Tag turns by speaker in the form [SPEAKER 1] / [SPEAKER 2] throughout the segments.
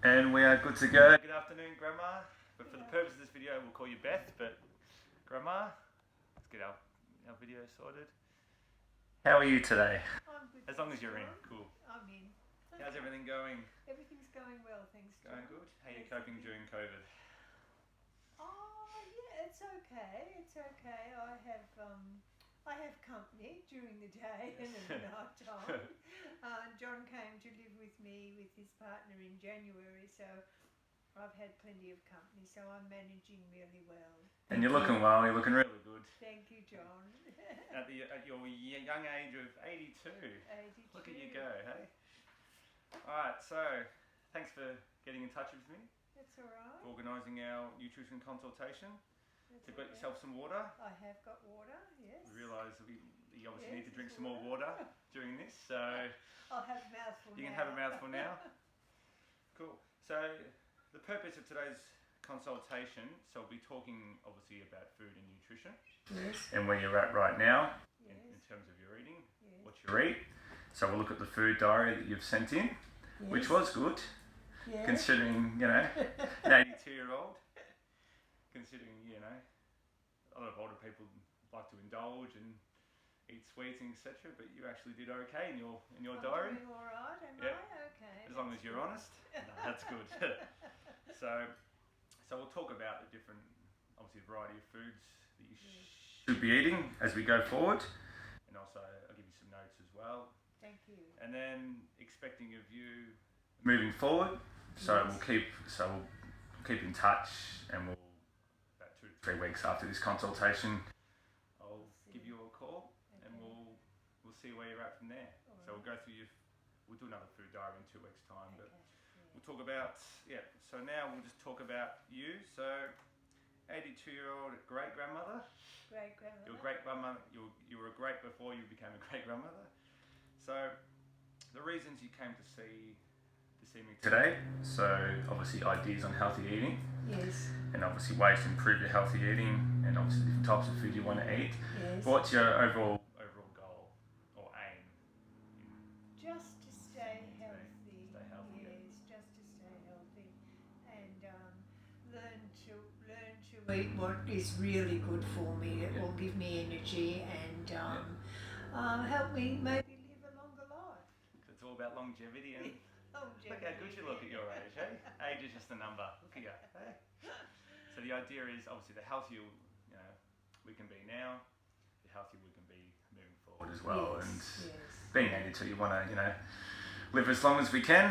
[SPEAKER 1] And we are good to go. Good afternoon, Grandma. But for the purpose of this video, we'll call you Beth. But Grandma, let's get our video sorted. How are you today?
[SPEAKER 2] I'm good.
[SPEAKER 1] As long as you're in. Cool.
[SPEAKER 2] I'm in.
[SPEAKER 1] How's everything going?
[SPEAKER 2] Everything's going well, thanks.
[SPEAKER 1] Going good? How are you coping during COVID?
[SPEAKER 2] Oh yeah, it's okay. It's okay. I have company during the day and at night time. John came to live with me with his partner in January, so I've had plenty of company. So I'm managing really well.
[SPEAKER 1] And you're looking well. You're looking really good.
[SPEAKER 2] Thank you, John.
[SPEAKER 1] At your young age of 82.
[SPEAKER 2] 82.
[SPEAKER 1] Look at you go, hey? Alright, so thanks for getting in touch with me.
[SPEAKER 2] That's alright.
[SPEAKER 1] Organising our nutrition consultation.
[SPEAKER 2] That's
[SPEAKER 1] So got
[SPEAKER 2] okay.
[SPEAKER 1] yourself some water.
[SPEAKER 2] I have got water, yes.
[SPEAKER 1] We realise that you obviously need to drink
[SPEAKER 2] there's
[SPEAKER 1] some more water during this, so
[SPEAKER 2] I'll have a mouthful
[SPEAKER 1] you can
[SPEAKER 2] now.
[SPEAKER 1] have a mouthful now. Cool. So the purpose of today's consultation, so we'll be talking obviously about food and nutrition.
[SPEAKER 2] Yes.
[SPEAKER 1] And where you're at right now
[SPEAKER 2] Yes.
[SPEAKER 1] in terms of your eating,
[SPEAKER 2] Yes.
[SPEAKER 1] what you eat. So we'll look at the food diary that you've sent in, which was good,
[SPEAKER 2] Yeah.
[SPEAKER 1] considering, you know, an 82-year-old, considering, you know, a lot of older people like to indulge and eat sweets and etc. But you actually did okay in your diary.
[SPEAKER 2] I'm doing all right, am
[SPEAKER 1] Yep.
[SPEAKER 2] I? Okay.
[SPEAKER 1] As long as you're honest. No, that's good. so we'll talk about the different, obviously, variety of foods that you should be eating as we go forward, and also I'll give you some notes as well.
[SPEAKER 2] Thank you.
[SPEAKER 1] And then expecting of you moving forward. So we'll keep in touch, and we'll about 2 to 3 weeks after this consultation, I'll give you a call, and we'll see where you're at from there. So we'll go through we'll do another food diary in 2 weeks' time, but we'll talk about So now we'll just talk about you. So 82-year-old great grandmother.
[SPEAKER 2] Great grandmother.
[SPEAKER 1] Your great grandmother. You were a great before you became a great grandmother. So the reasons you came to see me today. So obviously ideas on healthy eating.
[SPEAKER 2] Yes.
[SPEAKER 1] And obviously ways to improve your healthy eating, and obviously different types of food you want to eat.
[SPEAKER 2] Yes.
[SPEAKER 1] What's your overall goal or aim?
[SPEAKER 2] Just to stay healthy.
[SPEAKER 1] Stay healthy.
[SPEAKER 2] Yes, just to stay healthy, and learn to eat what is really good for me. It will give me energy and help me maybe live a longer life.
[SPEAKER 1] It's all about longevity and.
[SPEAKER 2] Longevity.
[SPEAKER 1] Look how good you look at your age, hey? Age is just a number. Look at you, hey? So the idea is obviously the healthier we can be now, the healthier we can be moving forward as well.
[SPEAKER 2] Yes,
[SPEAKER 1] and
[SPEAKER 2] yes.
[SPEAKER 1] being 82, you want to live as long as we can.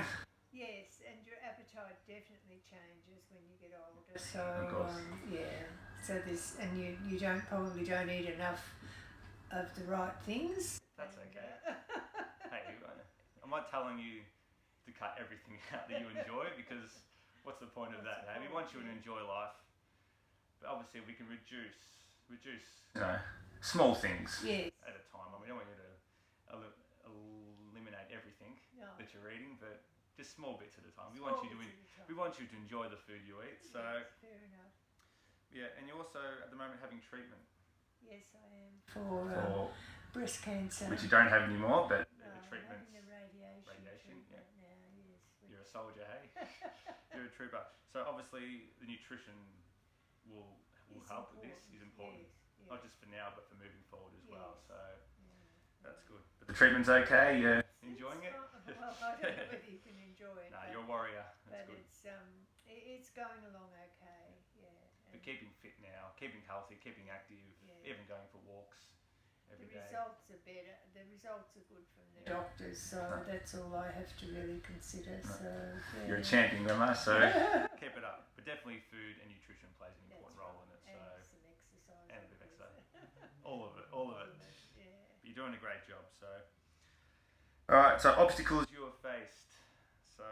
[SPEAKER 2] Yes, and your appetite definitely changes when you get older. So
[SPEAKER 1] Of course.
[SPEAKER 2] So this, and you probably don't eat enough of the right things.
[SPEAKER 1] That's okay. Hey, I'm not telling you to cut everything out that you enjoy, because what's the point of that? We want you to enjoy life, but obviously we can reduce small things
[SPEAKER 2] Yes.
[SPEAKER 1] at a time. I mean, I don't want you to eliminate everything that you're eating, but just small bits at a time. We want you to enjoy the food you eat. So
[SPEAKER 2] Yes, fair enough.
[SPEAKER 1] and you're also at the moment having treatment.
[SPEAKER 2] Yes, I am for breast cancer.
[SPEAKER 1] Which you don't have anymore, but
[SPEAKER 2] No,
[SPEAKER 1] the treatment's
[SPEAKER 2] I'm having the radiation
[SPEAKER 1] yeah.
[SPEAKER 2] treatment now. Yes.
[SPEAKER 1] You're a soldier, hey? You're a trooper. So obviously the nutrition will
[SPEAKER 2] It's
[SPEAKER 1] help with this. Is important,
[SPEAKER 2] Yes,
[SPEAKER 1] not just for now, but for moving forward as well.
[SPEAKER 2] Yes.
[SPEAKER 1] So that's good. But the treatment's okay. You're enjoying it.
[SPEAKER 2] Well, I don't know whether you can enjoy it.
[SPEAKER 1] No, you're a warrior. That's
[SPEAKER 2] but
[SPEAKER 1] good.
[SPEAKER 2] it's going along okay. Yeah.
[SPEAKER 1] But keeping fit now, keeping healthy, keeping active,
[SPEAKER 2] Yeah.
[SPEAKER 1] even going for walks every
[SPEAKER 2] The
[SPEAKER 1] day.
[SPEAKER 2] results are better. The results are good from the doctors, so that's all I have to really consider. So
[SPEAKER 1] You're a champion, Grandma, so keep it up. But definitely food and nutrition plays an important role in it. So
[SPEAKER 2] and some exercise.
[SPEAKER 1] and a bit of exercise. All of it.
[SPEAKER 2] Yeah.
[SPEAKER 1] But you're doing a great job. So alright, so obstacles you have faced. So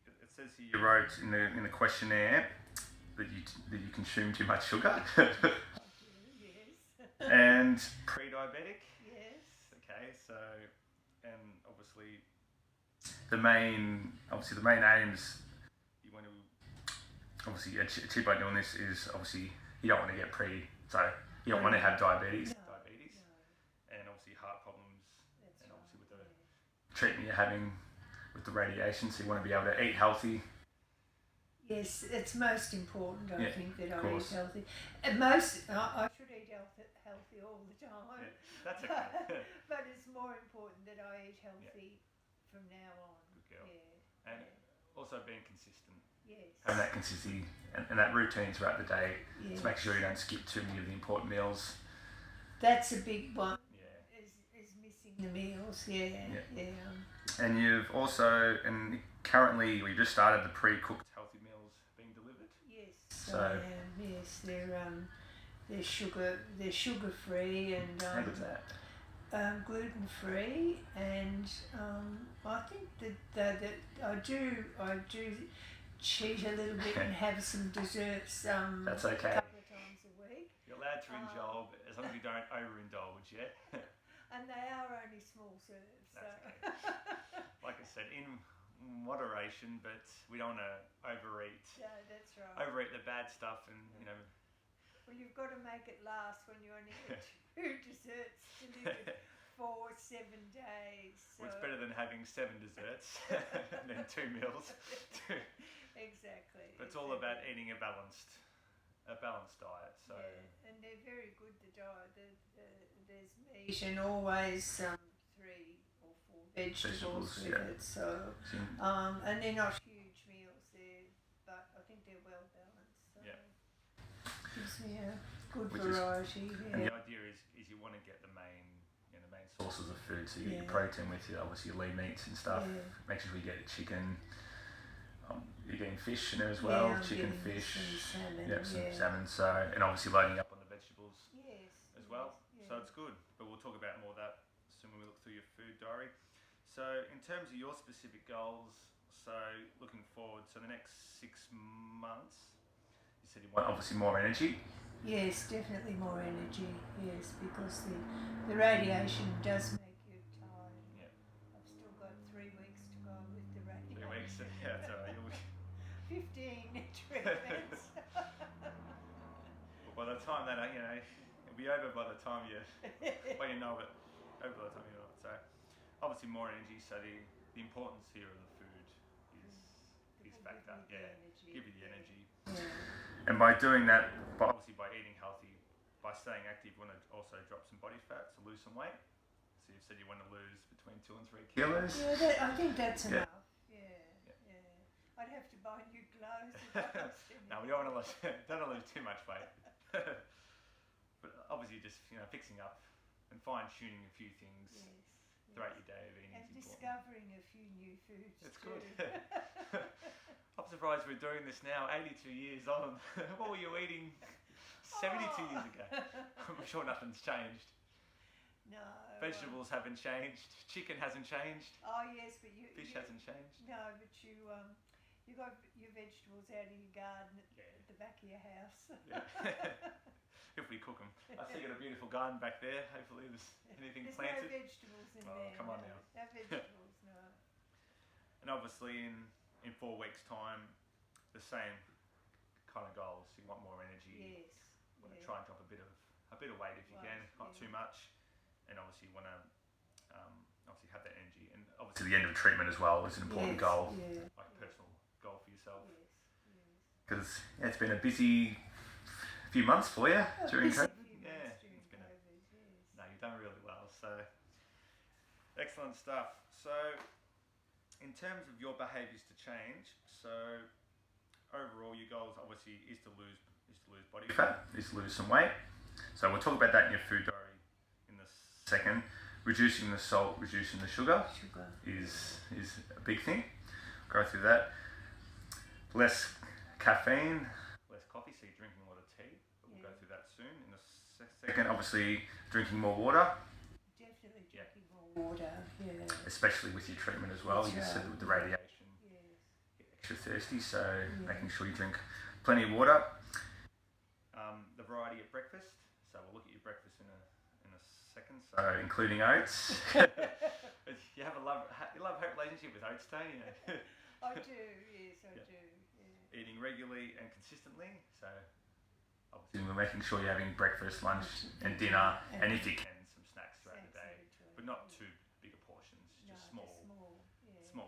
[SPEAKER 1] it says here you wrote in the questionnaire that you consume too much sugar.
[SPEAKER 2] I do, yes.
[SPEAKER 1] And pre-diabetic.
[SPEAKER 2] Yes.
[SPEAKER 1] Okay, so and obviously the main aims you want to obviously achieve by doing this is obviously you don't want to get you don't want to have diabetes.
[SPEAKER 2] No.
[SPEAKER 1] And obviously heart problems.
[SPEAKER 2] That's
[SPEAKER 1] And obviously with the
[SPEAKER 2] right.
[SPEAKER 1] treatment you're having with the radiation, so you want to be able to eat healthy
[SPEAKER 2] Yes, it's most important, I think, that I eat
[SPEAKER 1] course.
[SPEAKER 2] healthy. And I should eat healthy all the time.
[SPEAKER 1] Yeah, that's okay.
[SPEAKER 2] But it's more important that I eat healthy from now on.
[SPEAKER 1] Good girl.
[SPEAKER 2] Yeah.
[SPEAKER 1] And also being consistent.
[SPEAKER 2] Yes.
[SPEAKER 1] Having that consistency and that routine throughout the day
[SPEAKER 2] Yes.
[SPEAKER 1] to make sure you don't skip too many of the important meals.
[SPEAKER 2] That's a big one.
[SPEAKER 1] Yeah.
[SPEAKER 2] Is missing the meals. Yeah.
[SPEAKER 1] And you've also, and currently we just started the pre-cooked healthy meals being delivered.
[SPEAKER 2] Yes.
[SPEAKER 1] So
[SPEAKER 2] yes, they're sugar free and
[SPEAKER 1] how good's that?
[SPEAKER 2] gluten free, and I think that I do cheat a little bit and have some desserts.
[SPEAKER 1] That's okay.
[SPEAKER 2] A couple of times a week.
[SPEAKER 1] You're allowed to indulge as long as you don't overindulge, yeah?
[SPEAKER 2] And they are only small serves.
[SPEAKER 1] That's okay. Like I said, in moderation, but we don't want to overeat.
[SPEAKER 2] Yeah, that's right.
[SPEAKER 1] Overeat the bad stuff, and
[SPEAKER 2] Well, you've got to make it last when you only get 2 desserts delivered for 7 days. So.
[SPEAKER 1] Well, it's better than having 7 desserts and then 2 meals.
[SPEAKER 2] Exactly.
[SPEAKER 1] But it's all about eating a balanced diet. So.
[SPEAKER 2] Yeah, and they're very good. The diet. There's meat and always 3 or 4 vegetables with it. So, and they're not huge meals there, but I think they're well balanced. So gives me a good variety.
[SPEAKER 1] And the idea is you want to get the main sources of food. So you get your protein with obviously your lean meats and stuff. Make sure you get chicken. You're getting fish in there as well. Chicken, fish,
[SPEAKER 2] some salmon.
[SPEAKER 1] Some salmon. So, and obviously loading up on the vegetables as well.
[SPEAKER 2] Yeah.
[SPEAKER 1] So it's good. But we'll talk about more of that soon when we look through your food diary. So in terms of your specific goals, so looking forward, so the next 6 months, you said you want obviously more energy.
[SPEAKER 2] Yes, definitely more energy. Yes, because the radiation does make you tired.
[SPEAKER 1] Yeah.
[SPEAKER 2] I've still got 3 weeks to go with the radiation.
[SPEAKER 1] 3 weeks. Yeah, that's all right.
[SPEAKER 2] 15 treatments.
[SPEAKER 1] Well, by the time that it'll be over by the time you know it. Over by the time you know it. So obviously more energy. So the importance here of the food is factor. Give you the energy. Yeah. And by doing that, obviously by eating healthy, by staying active, you want to also drop some body fat, so lose some weight. So you've said you want to lose between 2 and 3 kilos.
[SPEAKER 2] Yeah, I think that's enough. I'd have to buy new clothes.
[SPEAKER 1] No, we don't want to lose too much weight. But obviously, just fixing up and fine tuning a few things throughout your day of eating
[SPEAKER 2] and
[SPEAKER 1] is important.
[SPEAKER 2] discovering a few new foods.
[SPEAKER 1] It's good. I'm surprised we're doing this now, 82 years on. What were you eating 72 years ago? I'm sure nothing's changed.
[SPEAKER 2] No.
[SPEAKER 1] Vegetables haven't changed. Chicken hasn't changed.
[SPEAKER 2] Oh yes, but
[SPEAKER 1] fish hasn't changed.
[SPEAKER 2] No, but you got your vegetables out of your garden at the back of your house.
[SPEAKER 1] If we cook them. I see you got a beautiful garden back there. Hopefully there's anything planted.
[SPEAKER 2] There's no vegetables in there.
[SPEAKER 1] Come on now.
[SPEAKER 2] No vegetables, no.
[SPEAKER 1] And obviously in 4 weeks' time, the same kind of goals. You want more energy.
[SPEAKER 2] Yes.
[SPEAKER 1] You want to try and drop a bit of weight if you can, not too much. And obviously you want to obviously have that energy. And obviously the end of treatment as well is an important goal, like a personal goal for yourself. Because it's been a busy few months for you during COVID. No, you've done really well. So excellent stuff. So in terms of your behaviours to change, so overall your goals obviously is to lose body fat, is to lose some weight. So we'll talk about that in your food diary in the second. Reducing the salt, reducing the sugar is a big thing. Go through that. Less caffeine, less coffee, so you're drinking a lot of tea. But we'll go through that soon. In the second, obviously drinking more water.
[SPEAKER 2] Definitely drinking more water,
[SPEAKER 1] especially with your treatment as well. You said with the radiation, get extra thirsty, so making sure you drink plenty of water. The variety at breakfast. So we'll look at your breakfast in a second. So including oats. You have a love-hate relationship with oats, don't you?
[SPEAKER 2] I do. Yes, I do. Yeah.
[SPEAKER 1] Eating regularly and consistently. So obviously we're making sure you're having breakfast, lunch, and dinner, and if you can, some snacks throughout the day, but not too big portions, just small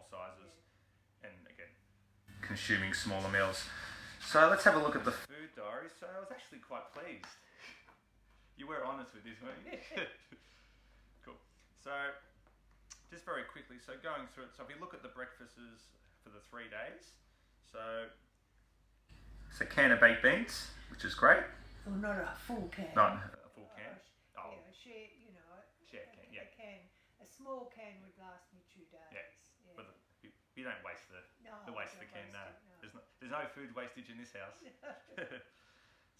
[SPEAKER 1] sizes, and again, consuming smaller meals. So let's have a look at the food diary. So I was actually quite pleased. You were honest with this, weren't you? Cool. So just very quickly, so going through it. So if we look at the breakfasts for the 3 days, so it's a can of baked beans, which is great.
[SPEAKER 2] Well, not a full can.
[SPEAKER 1] Not a full can.
[SPEAKER 2] Yeah, a share, you know.
[SPEAKER 1] Share can, yeah.
[SPEAKER 2] A small can would last me 2 days.
[SPEAKER 1] Yeah.
[SPEAKER 2] Yeah.
[SPEAKER 1] But you don't waste the waste the can. No. There's no food wastage in this house.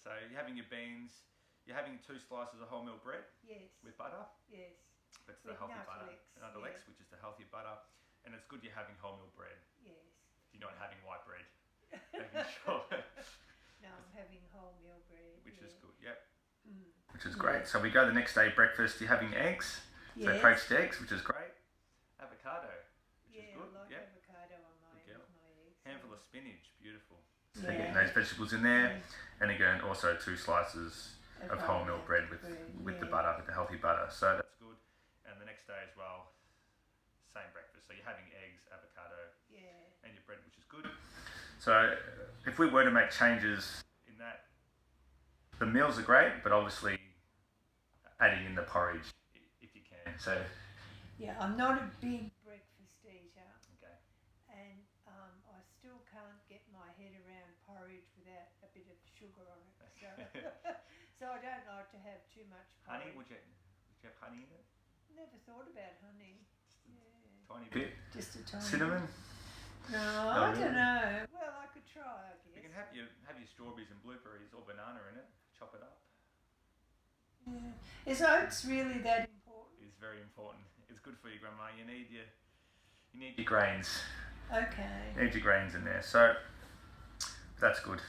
[SPEAKER 1] So you're having your beans. You're having 2 slices of wholemeal bread.
[SPEAKER 2] Yes.
[SPEAKER 1] With butter.
[SPEAKER 2] Yes.
[SPEAKER 1] That's the healthy butter. Nuttolix, which is the healthy butter, and it's good you're having wholemeal bread.
[SPEAKER 2] Yes.
[SPEAKER 1] You're not having white bread. Making sure.
[SPEAKER 2] No, I'm having wholemeal bread.
[SPEAKER 1] Which is good. Yep.
[SPEAKER 2] Mm.
[SPEAKER 1] Which is great. So we go the next day breakfast. You're having eggs.
[SPEAKER 2] Yes.
[SPEAKER 1] So poached eggs, which is great. Avocado, which is good.
[SPEAKER 2] I like avocado on my eggs.
[SPEAKER 1] Handful of spinach, beautiful. So
[SPEAKER 2] Yeah.
[SPEAKER 1] you're getting those vegetables in there, and again also 2 slices of wholemeal bread with the butter, with the healthy butter. So that's good. And the next day as well, same breakfast. So you're having eggs, avocado, and your bread, which is good. So if we were to make changes in that, the meals are great, but obviously adding in the porridge if you can. So
[SPEAKER 2] yeah, I'm not a big breakfast eater.
[SPEAKER 1] Okay.
[SPEAKER 2] And I still can't get my head around porridge without a bit of sugar on it. So, so I don't like to have too much porridge.
[SPEAKER 1] Honey, would you have honey in it?
[SPEAKER 2] Never thought about honey.
[SPEAKER 1] Tiny bit.
[SPEAKER 2] Just a tiny.
[SPEAKER 1] Cinnamon.
[SPEAKER 2] No, I don't know. Well, I could try, I guess.
[SPEAKER 1] You can have your strawberries and blueberries or banana in it. Chop it up.
[SPEAKER 2] Yeah. Is oats really that important?
[SPEAKER 1] It's very important. It's good for you, Grandma. You need your grains.
[SPEAKER 2] Okay.
[SPEAKER 1] You need your grains in there, so that's good.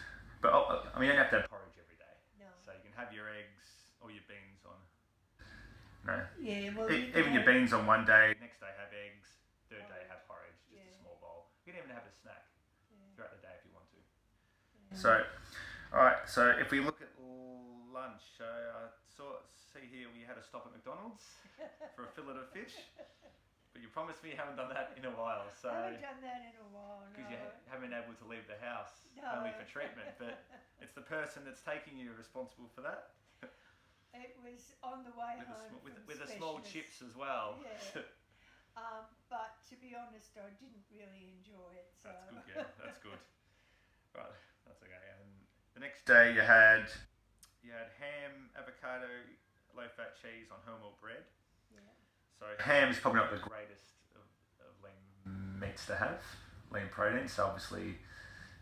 [SPEAKER 1] But I mean, you don't have to have porridge every day.
[SPEAKER 2] No.
[SPEAKER 1] So you can have your eggs or your beans on. No.
[SPEAKER 2] Yeah. Well,
[SPEAKER 1] Even your beans on one day. Next day have eggs. Third day have porridge. Just a small bowl. You can even have a snack throughout the day if you want to.
[SPEAKER 2] Yeah.
[SPEAKER 1] So, all right. So if we look at lunch, I see here we had a stop at McDonald's for a fillet of fish. But you promised me you haven't done that in a while. So
[SPEAKER 2] I haven't done that in a while, no.
[SPEAKER 1] Because you haven't been able to leave the house only for treatment. But it's the person that's taking you responsible for that.
[SPEAKER 2] It was on the way home
[SPEAKER 1] with the small chips as well.
[SPEAKER 2] Yeah. But to be honest, I didn't really enjoy it. So.
[SPEAKER 1] That's good, yeah. That's good. Right, that's okay. And the next day you had ham, avocado, low-fat cheese on wholemeal bread.
[SPEAKER 2] Yeah.
[SPEAKER 1] So ham is probably not the greatest of lean meats to have, lean protein. So obviously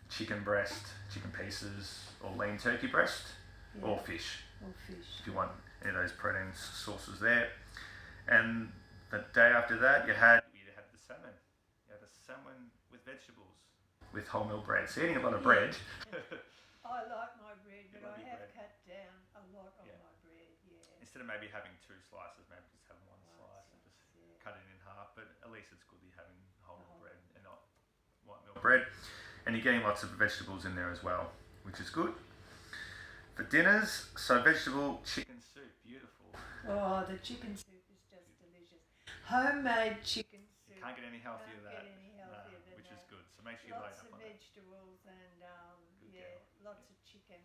[SPEAKER 1] chicken breast, chicken pieces, or lean turkey breast, or fish.
[SPEAKER 2] Or fish.
[SPEAKER 1] If you want any of those protein sources there. And the day after that you had the salmon. You had a salmon with vegetables, with wholemeal bread. So you're eating a lot of bread.
[SPEAKER 2] I like my bread, but I have cut down a lot on my bread,
[SPEAKER 1] Instead of maybe having 2 slices, maybe just have 1 slice and just cut it in half. But at least it's good that you're having wholemeal bread and not white meal bread. And you're getting lots of vegetables in there as well, which is good. For dinners, so vegetable chicken soup, beautiful.
[SPEAKER 2] Oh, the chicken soup is just delicious. Homemade chicken soup.
[SPEAKER 1] Can't get any healthier than that.
[SPEAKER 2] Which
[SPEAKER 1] is good. So make sure you load up on that.
[SPEAKER 2] Lots of vegetables and lots of chicken.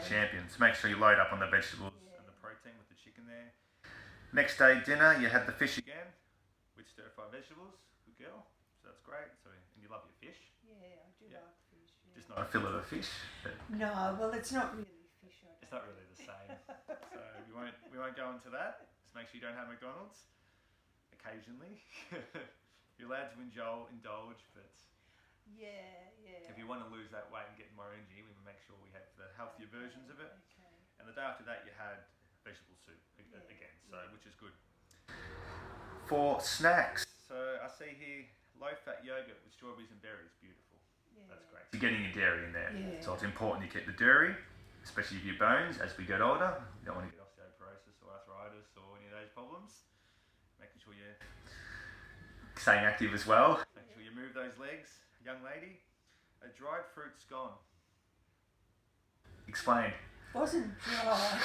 [SPEAKER 1] Champion. So make sure you load up on the vegetables and the protein with the chicken there. Next day dinner, you had the fish again with stir-fried vegetables. Good girl. So that's great. So and you love your fish.
[SPEAKER 2] Yeah, I do like fish. Yeah.
[SPEAKER 1] Just not a fillet of fish.
[SPEAKER 2] No, well, it's not really fish.
[SPEAKER 1] It's not really the same. So we won't go into that. Just make sure you don't have McDonald's. Occasionally, you're allowed to indulge, but if you want to lose that weight and get more energy, we will make sure we have the healthier versions of it.
[SPEAKER 2] Okay.
[SPEAKER 1] And the day after that, you had vegetable soup again, so which is good. For snacks, so I see here low-fat yogurt with strawberries and berries, beautiful. Yeah. That's great. You're getting your dairy in there, so it's important you keep the dairy, especially with your bones. As we get older, you don't want to get osteoporosis or arthritis or any of those problems. Making sure you're staying active as well. Make sure you move those legs, young lady. A dried fruit's gone. Explain.
[SPEAKER 2] Wasn't dry.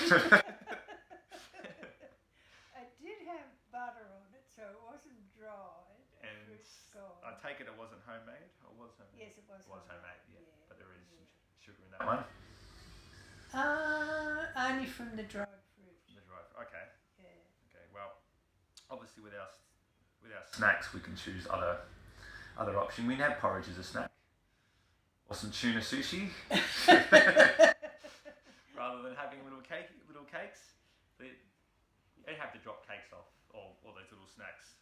[SPEAKER 2] It did have butter on it, so it wasn't dry.
[SPEAKER 1] And
[SPEAKER 2] gone.
[SPEAKER 1] I take it wasn't homemade, or was homemade?
[SPEAKER 2] Yes, it was.
[SPEAKER 1] It was homemade, yeah. But there is
[SPEAKER 2] yeah.
[SPEAKER 1] some sugar in that one.
[SPEAKER 2] Only from the dried fruit.
[SPEAKER 1] The dried fruit. Okay.
[SPEAKER 2] Yeah.
[SPEAKER 1] Okay. Well, obviously with our snacks, we can choose other option. We can have porridge as a snack, or some tuna sushi, rather than having little cakes. You don't have to drop cakes off all those little snacks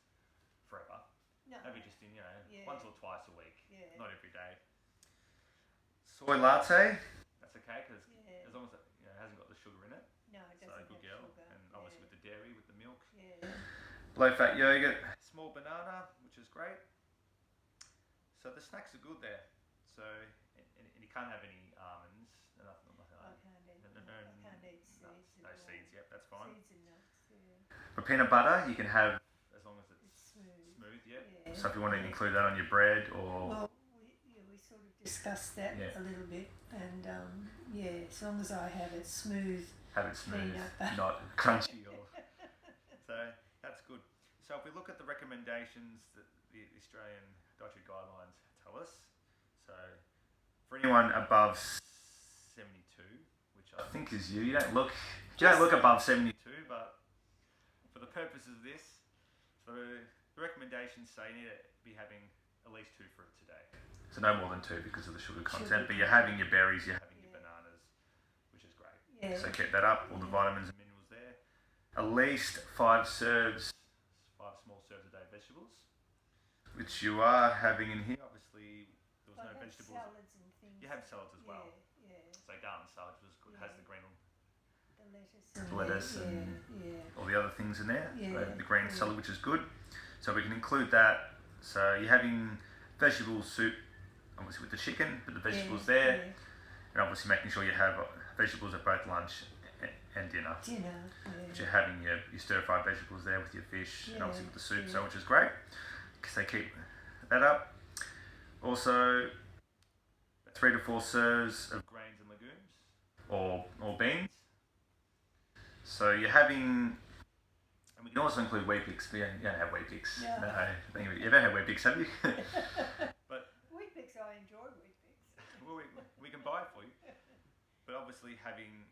[SPEAKER 1] forever.
[SPEAKER 2] No.
[SPEAKER 1] Maybe just in once or twice a week, not every day. Soy latte, that's okay because as long as it hasn't got the sugar in it.
[SPEAKER 2] No, it doesn't.
[SPEAKER 1] So good girl,
[SPEAKER 2] sugar.
[SPEAKER 1] and obviously with the dairy, with the milk.
[SPEAKER 2] Yeah.
[SPEAKER 1] Low fat yogurt, small banana, which is great. So the snacks are good there. So and you can't have any almonds. Nothing like that.
[SPEAKER 2] I can't eat seeds.
[SPEAKER 1] No seeds. Yep, that's fine.
[SPEAKER 2] Seeds and nuts. Yeah.
[SPEAKER 1] For peanut butter, you can have as long as it's smooth. Yep.
[SPEAKER 2] Yeah.
[SPEAKER 1] So if you want to include that on your bread or.
[SPEAKER 2] Well, we sort of discussed that a little bit, and as long as I have it smooth.
[SPEAKER 1] Have it smooth,
[SPEAKER 2] peanut butter.
[SPEAKER 1] not crunchy. So that's good. So if we look at the recommendations that the Australian dietary guidelines tell us, so for anyone above 72, which I think is you don't look above 72, but for the purposes of this, so the recommendations say you need to be having at least 2 fruits a day. So no more than 2 because of the sugar content, but you're having your berries, you're having your bananas, which is great.
[SPEAKER 2] Yeah.
[SPEAKER 1] So keep that up, all the vitamins and minerals there. At least 5 small serves a day of vegetables, which you are having in here. Obviously, there was no vegetables.
[SPEAKER 2] Salads and things.
[SPEAKER 1] You have salads as well.
[SPEAKER 2] Yeah.
[SPEAKER 1] So garden salad was good. Has the green,
[SPEAKER 2] the lettuce and
[SPEAKER 1] all the other things in there.
[SPEAKER 2] Yeah.
[SPEAKER 1] The green salad, which is good. So we can include that. So you're having vegetable soup, obviously with the chicken, but the vegetables there, and obviously making sure you have vegetables at both lunch and dinner. Which you're having your stir-fried vegetables there with your fish and obviously with the soup, so which is great because they keep that up. Also, 3 to 4 serves of grains and legumes or beans. So you're having, and we can also include Weet-Bix. You don't have Weet-Bix.
[SPEAKER 2] No.
[SPEAKER 1] You don't have Weet-Bix, have you? But
[SPEAKER 2] Weet-Bix, I enjoy Weet-Bix.
[SPEAKER 1] well, we can buy it for you. But obviously having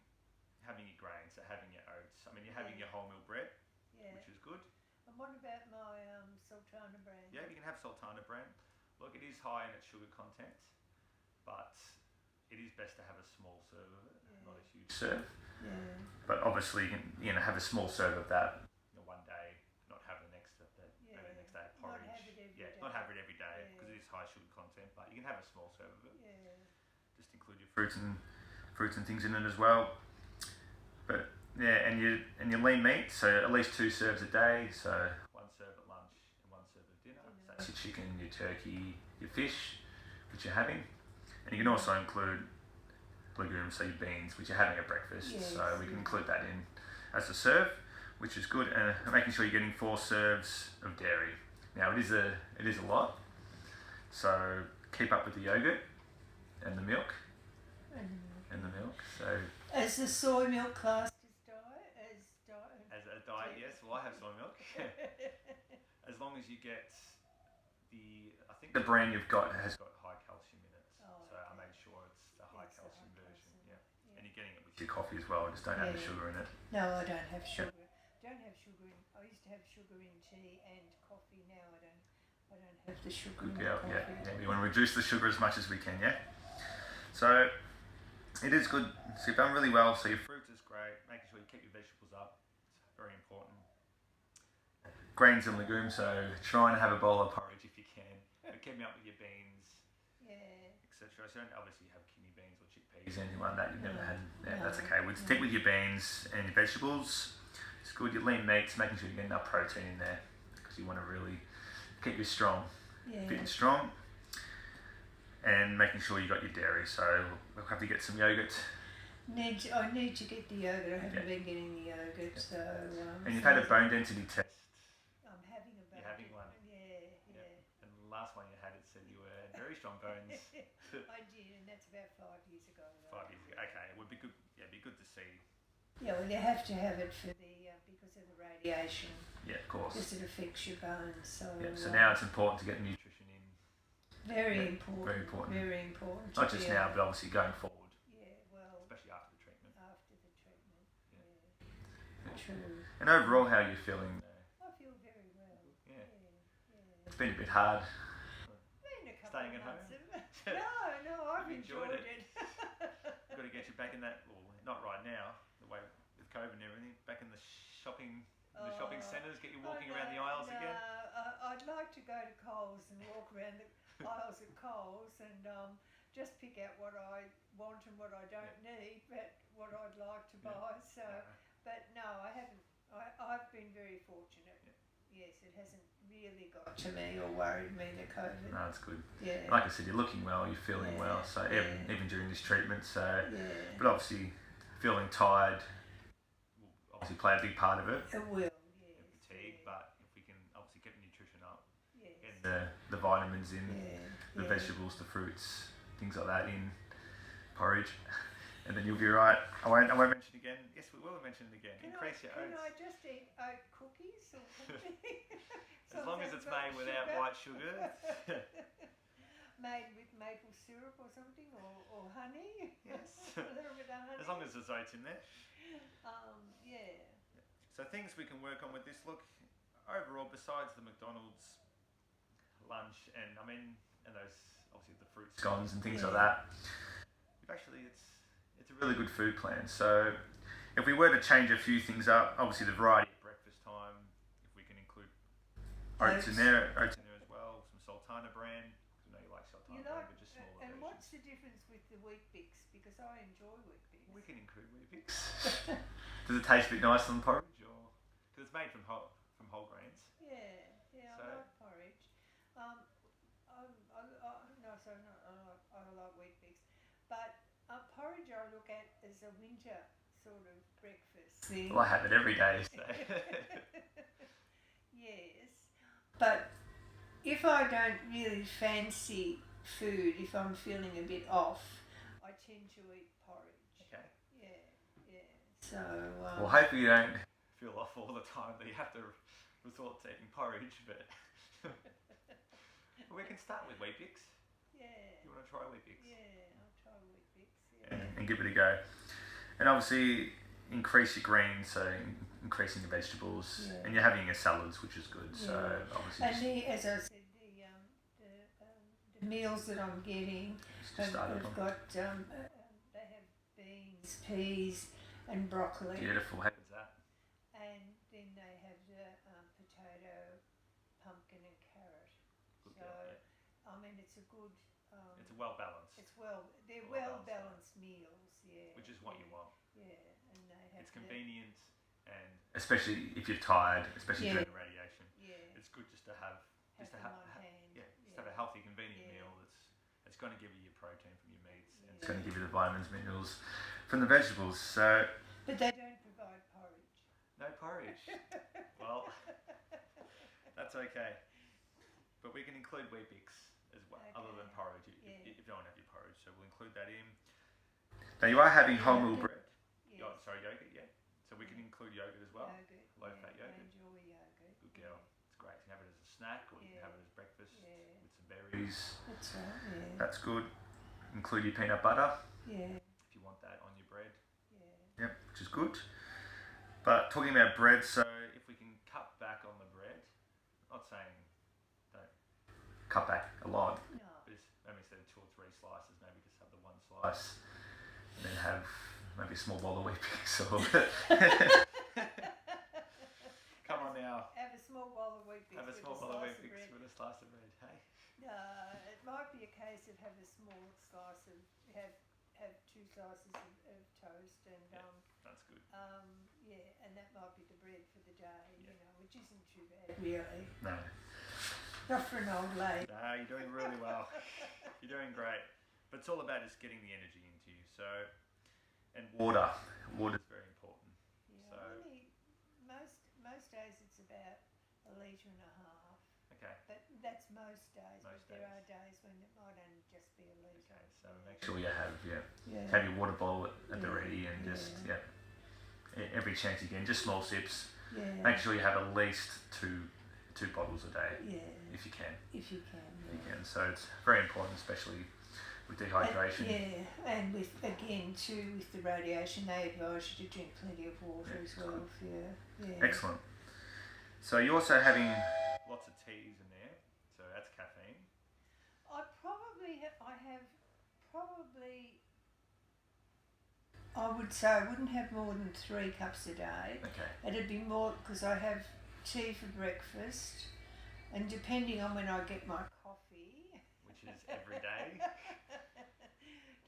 [SPEAKER 1] your grains, so having your oats. I mean, you're having your wholemeal bread, which is good.
[SPEAKER 2] And what about my sultana brand?
[SPEAKER 1] Yeah, you can have sultana brand. Look, it is high in its sugar content, but it is best to have a small serve of it, not a huge serve.
[SPEAKER 2] Yeah.
[SPEAKER 1] But obviously, you can have a small serve of that one day, not have the next day, maybe the next day porridge.
[SPEAKER 2] Not have it every day.
[SPEAKER 1] Not have it every day because it is high sugar content. But you can have a small serve of it.
[SPEAKER 2] Yeah.
[SPEAKER 1] Just include your fruits and things in it as well. But and your lean meat. So at least 2 serves a day. So 1 serve at lunch and 1 serve at dinner. So that's your chicken, your turkey, your fish, which you're having, and you can also include legumes, so your beans, which you're having at breakfast. So we can include that in as a serve, which is good, and making sure you're getting 4 serves of dairy. Now it is a lot, so keep up with the yogurt and the milk. So
[SPEAKER 2] as the soy milk classed
[SPEAKER 1] as a diet, yes. Well, I have soy milk. As long as you get I think the brand you've got has got high calcium in it. So I made sure it's the high calcium version. Yeah. And you're getting it with your coffee as well. Just don't have the sugar in it.
[SPEAKER 2] No, I don't have sugar. I used to have sugar in tea and coffee. Now I don't have the sugar in coffee.
[SPEAKER 1] Yeah. We want to reduce the sugar as much as we can. Yeah. So it is good. So you've done really well. So your fruit is great. Making sure you keep your vegetables up. It's very important. Grains and legumes. So try and have a bowl of porridge if you can. But keep me up with your beans, etc. So don't obviously have kidney beans or chickpeas, anything like that you've never had. Yeah, that's okay. We'll stick with your beans and your vegetables. It's good. Your lean meats, making sure you get enough protein in there because you want to really keep you strong, fit and strong. And making sure you got your dairy, so we'll have to get some yogurt.
[SPEAKER 2] I need to get the yogurt. I haven't been getting the yogurt, so.
[SPEAKER 1] And you've had a bone density test.
[SPEAKER 2] I'm having a bone.
[SPEAKER 1] You're having one.
[SPEAKER 2] Yeah.
[SPEAKER 1] And the last one you had, it said you had very strong bones.
[SPEAKER 2] I did, and that's about 5 years ago.
[SPEAKER 1] 5 years ago. Okay, it would be good. Yeah, it'd be good to see
[SPEAKER 2] Yeah, well, you have to have it for the because of the radiation,
[SPEAKER 1] Yeah, of course.
[SPEAKER 2] because it affects your bones. So
[SPEAKER 1] Yeah, so now it's important to get nutrition in.
[SPEAKER 2] very
[SPEAKER 1] Yeah,
[SPEAKER 2] important.
[SPEAKER 1] very important.
[SPEAKER 2] Very important.
[SPEAKER 1] Not just now, but obviously going forward.
[SPEAKER 2] Yeah, well,
[SPEAKER 1] especially after the treatment.
[SPEAKER 2] after the treatment.
[SPEAKER 1] Yeah.
[SPEAKER 2] True.
[SPEAKER 1] And overall, how are you feeling?
[SPEAKER 2] I feel very well.
[SPEAKER 1] Yeah.
[SPEAKER 2] Yeah.
[SPEAKER 1] It's been a bit hard.
[SPEAKER 2] Been a couple
[SPEAKER 1] Staying
[SPEAKER 2] of
[SPEAKER 1] at
[SPEAKER 2] months
[SPEAKER 1] home?
[SPEAKER 2] No, I've
[SPEAKER 1] You've enjoyed
[SPEAKER 2] enjoyed
[SPEAKER 1] it.
[SPEAKER 2] it.
[SPEAKER 1] We've got to get you back in that. Well, not right now. The way with COVID and everything, back in the shopping centres, get you walking around the aisles again.
[SPEAKER 2] I'd like to go to Coles and walk around the aisles at Coles and just pick out what I want and what I don't need, but what I'd like to buy. So, but no, I haven't. I've been very fortunate. Yes, it hasn't really got to me or worried me, the COVID.
[SPEAKER 1] No, it's good.
[SPEAKER 2] Yeah.
[SPEAKER 1] Like I said, you're looking well, you're feeling well. So even during this treatment, but obviously feeling tired will obviously play a big part of it.
[SPEAKER 2] It will.
[SPEAKER 1] And fatigue, but if we can obviously get the nutrition up,
[SPEAKER 2] Yes.
[SPEAKER 1] and the vitamins in, the
[SPEAKER 2] Yeah.
[SPEAKER 1] vegetables, the fruits, things like that in porridge, and then you'll be right. I won't mention it again. Yes, we will mention it again. Increase your oats.
[SPEAKER 2] Can I just eat oat cookies or something?
[SPEAKER 1] As long as it's made without white sugar.
[SPEAKER 2] Made with maple syrup or something, or honey.
[SPEAKER 1] Yes.
[SPEAKER 2] A little bit of honey.
[SPEAKER 1] As long as there's oats in there.
[SPEAKER 2] Yeah.
[SPEAKER 1] So things we can work on with this. Look, overall, besides the McDonald's lunch and those obviously the fruit scones and things like that, it's a really good food plan. So if we were to change a few things up, obviously the variety at breakfast time, if we can include oats in there as well, some Sultana brand. I know you like Sultana brand, but just smaller
[SPEAKER 2] And
[SPEAKER 1] versions.
[SPEAKER 2] what's the difference with the wheat bix? Because I enjoy wheat bix.
[SPEAKER 1] We can include Weet-Bix. Does it taste a bit nicer than porridge, or because it's made from whole grains?
[SPEAKER 2] Yeah,
[SPEAKER 1] So,
[SPEAKER 2] I like porridge. I like wheat bix, but porridge I look at as a winter sort of breakfast thing.
[SPEAKER 1] well, I have it every day. So.
[SPEAKER 2] Yes, but if I don't really fancy food, if I'm feeling a bit off, I tend to eat porridge.
[SPEAKER 1] Okay.
[SPEAKER 2] Yeah. So.
[SPEAKER 1] Well, hopefully you don't feel off all the time that you have to resort to eating porridge, but we can start with Weet-Bix.
[SPEAKER 2] Yeah.
[SPEAKER 1] You want to try Weet-Bix?
[SPEAKER 2] Yeah, I'll try Weet-Bix. Yeah.
[SPEAKER 1] And give it a go. And obviously increase your greens, so increasing the vegetables, and you're having your salads, which is good. So obviously,
[SPEAKER 2] and as I said, the meals that I'm getting have got they have beans, peas, and broccoli.
[SPEAKER 1] Beautiful. How is that?
[SPEAKER 2] And then they have the potato, pumpkin, and carrot.
[SPEAKER 1] Good
[SPEAKER 2] So
[SPEAKER 1] deal,
[SPEAKER 2] it's a good.
[SPEAKER 1] It's well balanced.
[SPEAKER 2] They're well balanced meals. Yeah.
[SPEAKER 1] Which is what you want.
[SPEAKER 2] Yeah, and they have.
[SPEAKER 1] It's convenient, and especially if you're tired, especially during the radiation.
[SPEAKER 2] Yeah.
[SPEAKER 1] It's good just to have a healthy, convenient meal that's going to give you your protein from your meats, and it's going to give you the vitamins, minerals from the vegetables. So.
[SPEAKER 2] But they don't provide porridge.
[SPEAKER 1] No porridge. Well, that's okay. But we can include Weet-Bix as well, other than porridge, if you don't have your porridge. So we'll include that in. Now you are having wholemeal bread.
[SPEAKER 2] Yes.
[SPEAKER 1] Yogurt, yeah. So we can include yogurt as well. Low-fat yogurt.
[SPEAKER 2] I enjoy yogurt.
[SPEAKER 1] Good girl. It's great. You can have it as a snack, or you can have it as breakfast with some berries.
[SPEAKER 2] That's right. Yeah.
[SPEAKER 1] That's good. Include your peanut butter.
[SPEAKER 2] Yeah.
[SPEAKER 1] If you want that on your bread.
[SPEAKER 2] Yeah.
[SPEAKER 1] Yep, which is good. But talking about bread, so if we can cut back on the bread, not saying don't cut back a lot,
[SPEAKER 2] No.
[SPEAKER 1] but just maybe instead of 2 or 3 slices, maybe just have the one slice, and then have maybe a small bowl of Weet-Bix or. Come on now.
[SPEAKER 2] Have a small bowl of Weet-Bix.
[SPEAKER 1] Have a small bowl of Weet-Bix with a slice of bread, hey?
[SPEAKER 2] It might be a case of have a small slice of have 2 slices of toast and
[SPEAKER 1] that's good.
[SPEAKER 2] and that might be the bread for the day, which isn't too bad really.
[SPEAKER 1] No.
[SPEAKER 2] Not for an old lady.
[SPEAKER 1] No, you're doing really well. You're doing great. But it's all about just getting the energy into you. So, and water. Water's very important.
[SPEAKER 2] Yeah,
[SPEAKER 1] So
[SPEAKER 2] most days it's about 1.5 litres.
[SPEAKER 1] Okay.
[SPEAKER 2] But that's most days.
[SPEAKER 1] Most
[SPEAKER 2] but there
[SPEAKER 1] days.
[SPEAKER 2] are days when it might only just be 1 litre.
[SPEAKER 1] Okay, so make sure you have
[SPEAKER 2] Yeah.
[SPEAKER 1] have your water bottle at the ready and just every chance you can, just small sips.
[SPEAKER 2] Yeah.
[SPEAKER 1] Make sure you have at least two bottles a day,
[SPEAKER 2] Yeah.
[SPEAKER 1] if you can.
[SPEAKER 2] If you can.
[SPEAKER 1] If you can. So it's very important, especially with dehydration.
[SPEAKER 2] And with again too with the radiation, they advise you to drink plenty of water as well. Yeah.
[SPEAKER 1] Excellent. So you're also having lots of teas in there, so that's caffeine.
[SPEAKER 2] I would say I wouldn't have more than 3 cups a day.
[SPEAKER 1] Okay.
[SPEAKER 2] It'd be more because I have tea for breakfast, and depending on when I get my coffee,
[SPEAKER 1] which is every day.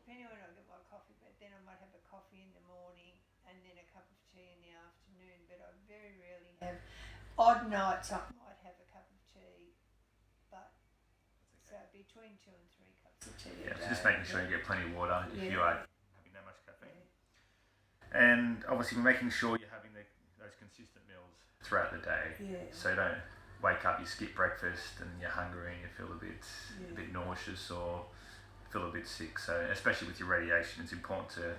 [SPEAKER 2] Depending on when I get my coffee, but then I might have a coffee in the morning and then a cup of tea in the afternoon. But I very rarely have. Odd nights I might have a cup of tea, but so between 2 and 3 cups of tea.
[SPEAKER 1] Yeah,
[SPEAKER 2] a
[SPEAKER 1] so
[SPEAKER 2] day.
[SPEAKER 1] just making sure you get plenty of water if you are having that much caffeine.
[SPEAKER 2] Yeah.
[SPEAKER 1] And obviously making sure you're having those consistent meals throughout the day.
[SPEAKER 2] Yeah.
[SPEAKER 1] So you don't wake up, you skip breakfast and you're hungry and you feel a bit nauseous or feel a bit sick. So especially with your radiation, it's important to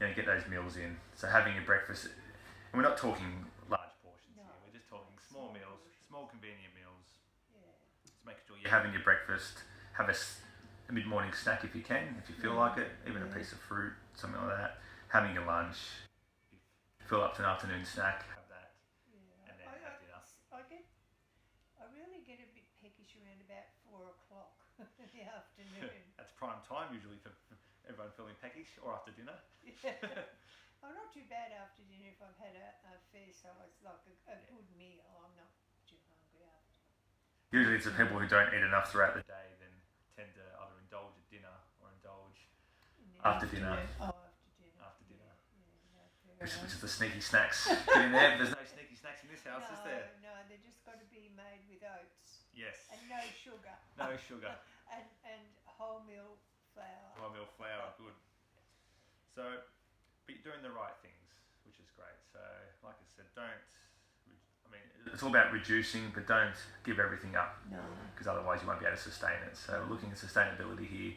[SPEAKER 1] get those meals in. So having your breakfast, and we're not talking large portions here, we're just talking small meals, small convenient meals.
[SPEAKER 2] Yeah.
[SPEAKER 1] Just making sure you're having your breakfast, have a mid-morning snack if you can, if you feel like it, even a piece of fruit, something like that. Having your lunch, fill up to an afternoon snack, have that, and then have dinner.
[SPEAKER 2] I really get a bit peckish around about 4 o'clock in the afternoon.
[SPEAKER 1] That's prime time usually for everyone feeling peckish, or after dinner.
[SPEAKER 2] Yeah. I'm not too bad after dinner if I've had a fair size, like a good meal. I'm not too hungry after.
[SPEAKER 1] Usually it's the people who don't eat enough throughout the day then tend to either indulge at dinner or indulge after dinner. After dinner. Which is the sneaky snacks. Get in there. There's no sneaky snacks in this house, is there?
[SPEAKER 2] No, they're just got to be made with oats.
[SPEAKER 1] Yes.
[SPEAKER 2] And no sugar.
[SPEAKER 1] No sugar.
[SPEAKER 2] and wholemeal flour.
[SPEAKER 1] Wholemeal flour, good. So, but you're doing the right things, which is great. So, like I said, it's all about reducing, but don't give everything up.
[SPEAKER 2] No.
[SPEAKER 1] Because otherwise you won't be able to sustain it. So, we're looking at sustainability here.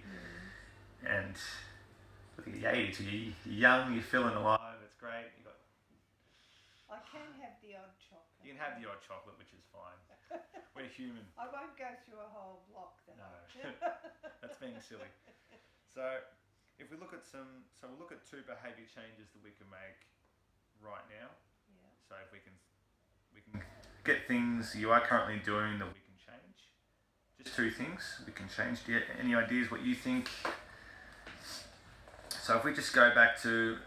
[SPEAKER 1] And look at your age. You're young, you're feeling alive, it's great.
[SPEAKER 2] I can have the odd chocolate.
[SPEAKER 1] You can have the odd chocolate, which is fine. We're human.
[SPEAKER 2] I won't go through a whole block though.
[SPEAKER 1] No, that's being silly. So, if we look at we'll look at 2 behaviour changes that we can make right now.
[SPEAKER 2] Yeah.
[SPEAKER 1] So if we can get things you are currently doing that we can change. Just 2 things we can change. Do you have any ideas what you think? So if we just go back to,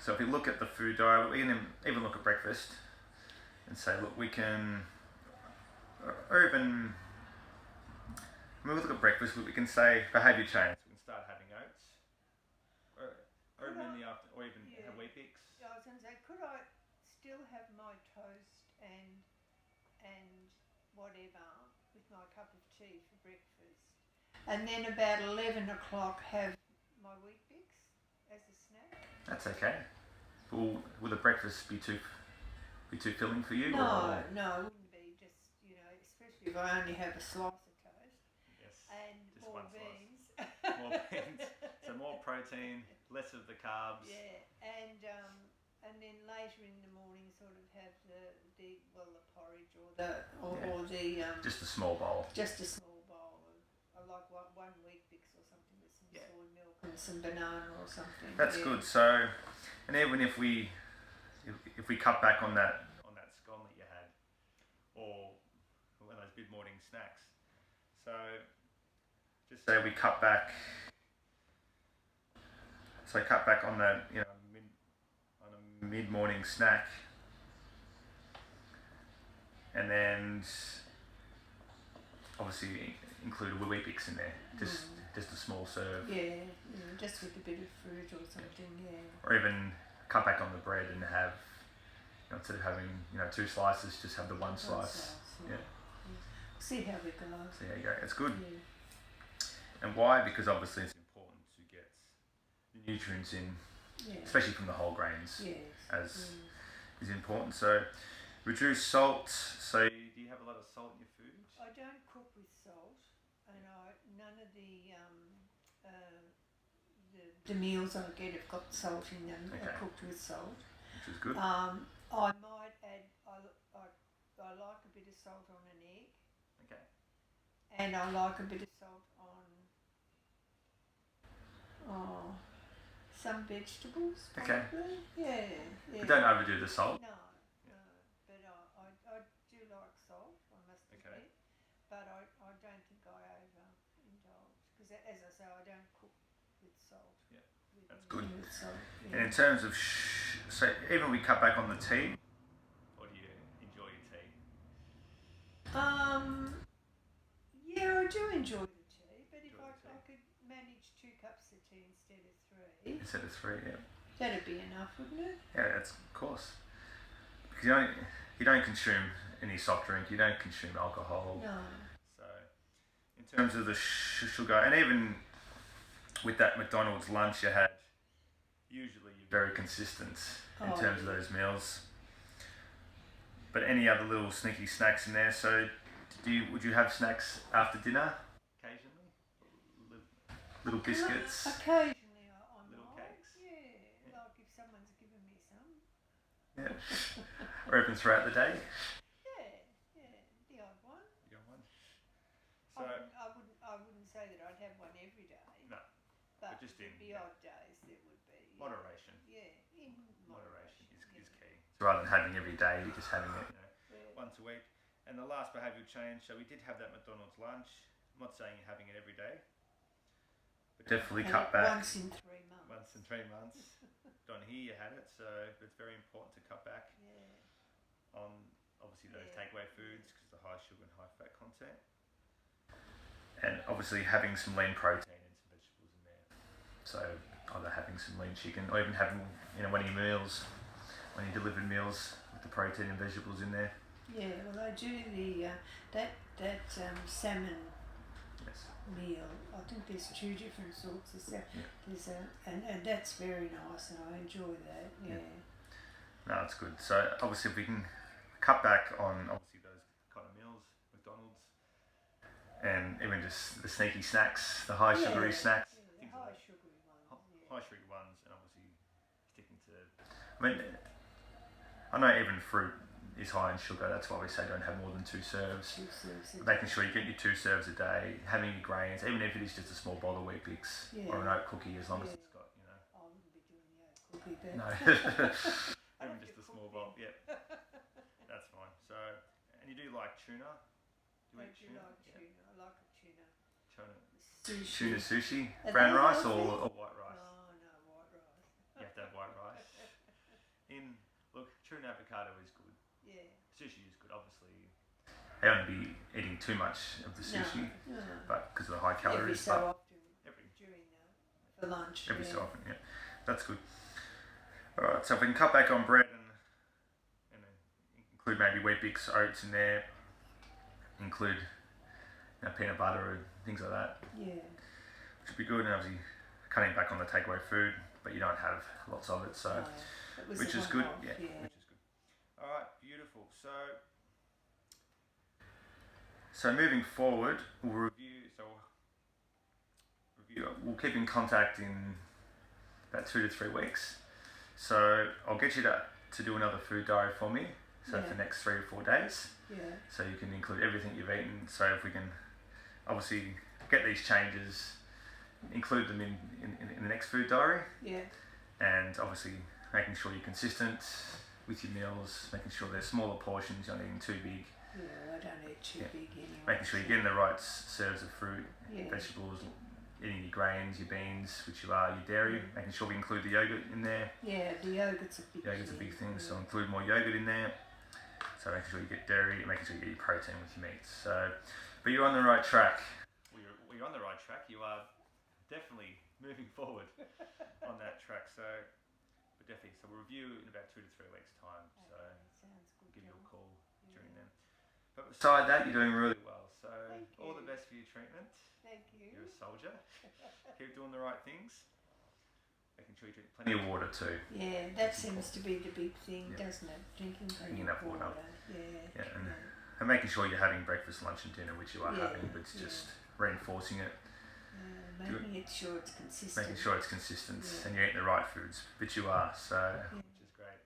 [SPEAKER 1] if we look at the food diet, we can even look at breakfast and say, look, we can, or even, when we look at breakfast, we can say behaviour change. We can start having oats, or even in the afternoon, or even have wheat bix.
[SPEAKER 2] I was going to say, could I still have my toast and whatever with my cup of tea for breakfast, and then about 11 o'clock have my wheat bix as a snack?
[SPEAKER 1] That's okay. Will the breakfast be too filling for you?
[SPEAKER 2] No, it wouldn't be. Just especially if I only have a slice of toast.
[SPEAKER 1] Yes.
[SPEAKER 2] And
[SPEAKER 1] just
[SPEAKER 2] more
[SPEAKER 1] one
[SPEAKER 2] beans.
[SPEAKER 1] More beans. So more protein, less of the carbs.
[SPEAKER 2] Yeah, and then later in the morning, sort of have the porridge or the
[SPEAKER 1] just a small bowl.
[SPEAKER 2] Just a small bowl of like one wheat bix or something with some soy milk and some banana or something.
[SPEAKER 1] That's good. So, and even if we cut back on that scone that you had, or one of those mid morning snacks. So, just say we cut back. So cut back on that, on a mid morning snack, and then obviously include a wee bix in there, just a small serve.
[SPEAKER 2] Yeah, just with a bit of fruit or something,
[SPEAKER 1] Or even cut back on the bread and have, instead of having 2 slices, just have the one slice. Yeah.
[SPEAKER 2] See how we go.
[SPEAKER 1] So there you go. It's good.
[SPEAKER 2] Yeah.
[SPEAKER 1] And why? Because obviously it's important to get the nutrients in, especially from the whole grains, is important. So reduce salt. So do you have a lot of salt in your food?
[SPEAKER 2] I don't cook with salt, and none of the the meals I get have got salt in them,
[SPEAKER 1] Okay.
[SPEAKER 2] cooked with salt.
[SPEAKER 1] Which is good.
[SPEAKER 2] I might add, I like a bit of salt on an egg.
[SPEAKER 1] Okay.
[SPEAKER 2] And I like a bit of salt on some vegetables.
[SPEAKER 1] Okay.
[SPEAKER 2] Probably. Yeah.
[SPEAKER 1] But don't overdo the salt.
[SPEAKER 2] No. But I do like salt, I must admit. But I don't think I overindulge. Because as I say, I don't cook with salt.
[SPEAKER 1] Yeah.
[SPEAKER 2] With
[SPEAKER 1] That's good.
[SPEAKER 2] With salt, yeah.
[SPEAKER 1] And in terms of, so even we cut back on the tea, or do you enjoy your tea?
[SPEAKER 2] Yeah, I do enjoy the tea, but if I could manage 2 cups of tea instead of 3,
[SPEAKER 1] Instead of 3, yeah.
[SPEAKER 2] that'd be enough, wouldn't it?
[SPEAKER 1] Yeah, that's of course. Because you don't consume any soft drink, you don't consume alcohol.
[SPEAKER 2] No.
[SPEAKER 1] So, in terms of the sugar, and even with that McDonald's lunch you had, usually you're very consistent in terms of those meals. But any other little sneaky snacks in there? So, would you have snacks after dinner occasionally? Little biscuits.
[SPEAKER 2] Occasionally, I
[SPEAKER 1] Little
[SPEAKER 2] might.
[SPEAKER 1] cakes.
[SPEAKER 2] Yeah, like if someone's given me some.
[SPEAKER 1] Yeah. Or even throughout the day.
[SPEAKER 2] Yeah, the odd one.
[SPEAKER 1] You got one. So
[SPEAKER 2] I wouldn't say that I'd have one every day.
[SPEAKER 1] no,
[SPEAKER 2] but
[SPEAKER 1] just in
[SPEAKER 2] the odd days there would be.
[SPEAKER 1] moderation.
[SPEAKER 2] Yeah, in
[SPEAKER 1] Moderation is key. So rather than having every day, you're just having it, once a week. And the last behavioural change, so we did have that McDonald's lunch. I'm not saying you're having it every day, but definitely cut back.
[SPEAKER 2] Once in 3 months.
[SPEAKER 1] Once in 3 months. Don't hear you had it, so it's very important to cut back on obviously those takeaway foods because the high sugar and high fat content. And obviously having some lean protein and some vegetables in there. So either having some lean chicken or even having one of your meals, one of your delivered meals with the protein and vegetables in there.
[SPEAKER 2] Yeah, well I do the that salmon meal. I think there's 2 different sorts of salmon.
[SPEAKER 1] Yeah.
[SPEAKER 2] There's and that's very nice and I enjoy that. Yeah.
[SPEAKER 1] No, it's good. So obviously if we can cut back on obviously those kind of meals, McDonald's, and even just the sneaky snacks, the high sugary snacks.
[SPEAKER 2] The high sugary ones.
[SPEAKER 1] High sugary ones, and obviously sticking to. I mean, I know even fruit is high in sugar. That's why we say don't have more than 2 serves.
[SPEAKER 2] 2 serves a day.
[SPEAKER 1] Making sure you get your 2 serves a day. Having your grains, even if it is just a small bowl of Weet-Bix or an oat cookie, as long as it's got
[SPEAKER 2] I wouldn't be doing the oat cookie, but
[SPEAKER 1] No. Even just a small bowl. Yep. That's fine. So, and you do like tuna? Do you eat tuna?
[SPEAKER 2] Like tuna. I like a tuna.
[SPEAKER 1] Tuna sushi?
[SPEAKER 2] Are
[SPEAKER 1] Brown
[SPEAKER 2] they
[SPEAKER 1] rice
[SPEAKER 2] healthy?
[SPEAKER 1] or white rice?
[SPEAKER 2] No, white rice.
[SPEAKER 1] You have to have white rice. Look, tuna avocado is good.
[SPEAKER 2] Yeah.
[SPEAKER 1] Sushi is good, obviously. I don't be eating too much of the sushi,
[SPEAKER 2] No.
[SPEAKER 1] but because of the high
[SPEAKER 2] Every
[SPEAKER 1] calories.
[SPEAKER 2] so often during for lunch.
[SPEAKER 1] Every so often, yeah. That's good. Alright, so if we can cut back on bread and include maybe Weet-Bix oats in there, include peanut butter or things like that.
[SPEAKER 2] Yeah.
[SPEAKER 1] Which would be good, and obviously cutting back on the takeaway food, but you don't have lots of it, so which is good. Yeah, which is good. Alright, beautiful. So moving forward, we'll review. We'll keep in contact in about 2 to 3 weeks. So I'll get you to do another food diary for me. So for the next 3 or 4 days.
[SPEAKER 2] Yeah.
[SPEAKER 1] So you can include everything you've eaten. So if we can obviously get these changes, include them in the next food diary.
[SPEAKER 2] Yeah.
[SPEAKER 1] And obviously making sure you're consistent with your meals, making sure they're smaller portions, you're not eating too big.
[SPEAKER 2] Yeah, I don't eat too big anyway.
[SPEAKER 1] Making sure you're getting the right serves of fruit,
[SPEAKER 2] Yeah.
[SPEAKER 1] vegetables, eating your grains, your beans, which you are, your dairy, making sure we include the yogurt in there.
[SPEAKER 2] Yeah, the yogurt's a big thing.
[SPEAKER 1] Yogurt's a big thing, so include more yogurt in there. So making sure you get dairy, making sure you get your protein with your meats. So, but you're on the right track. Well, you're on the right track. You are definitely moving forward on that track. So, but definitely, so we'll review in about 2 to 3 weeks' time. So,
[SPEAKER 2] sounds good.
[SPEAKER 1] Give you a call during then. But beside that, you're doing really well. So, all the best for your treatment.
[SPEAKER 2] Thank you.
[SPEAKER 1] You're a soldier. Keep doing the right things. Making sure you drink plenty of water too.
[SPEAKER 2] Yeah, that seems to be the big thing, doesn't it? Drinking plenty of water.
[SPEAKER 1] And making sure you're having breakfast, lunch and dinner, which you are having, but it's just reinforcing it.
[SPEAKER 2] Making sure it's consistent.
[SPEAKER 1] Making sure it's consistent and you're eating the right foods, which you are, so which is great.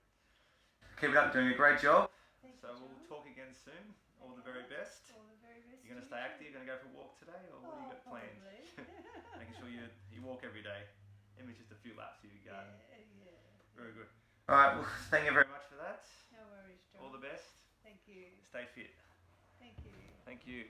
[SPEAKER 1] Keep it up, doing a great job.
[SPEAKER 2] Thank
[SPEAKER 1] So
[SPEAKER 2] you,
[SPEAKER 1] we'll
[SPEAKER 2] John.
[SPEAKER 1] talk again soon. All the very best.
[SPEAKER 2] All the very best.
[SPEAKER 1] You're going to
[SPEAKER 2] to
[SPEAKER 1] stay
[SPEAKER 2] you
[SPEAKER 1] active?
[SPEAKER 2] too.
[SPEAKER 1] You're going to go for a walk today, or what do you got planned?
[SPEAKER 2] Probably.
[SPEAKER 1] Making sure you walk every day, even if it's just a few laps through your garden.
[SPEAKER 2] Yeah.
[SPEAKER 1] Very good. All right, well, thank you very much for that.
[SPEAKER 2] No worries, John.
[SPEAKER 1] All the best.
[SPEAKER 2] Thank you.
[SPEAKER 1] Stay fit.
[SPEAKER 2] Thank you.
[SPEAKER 1] Thank you.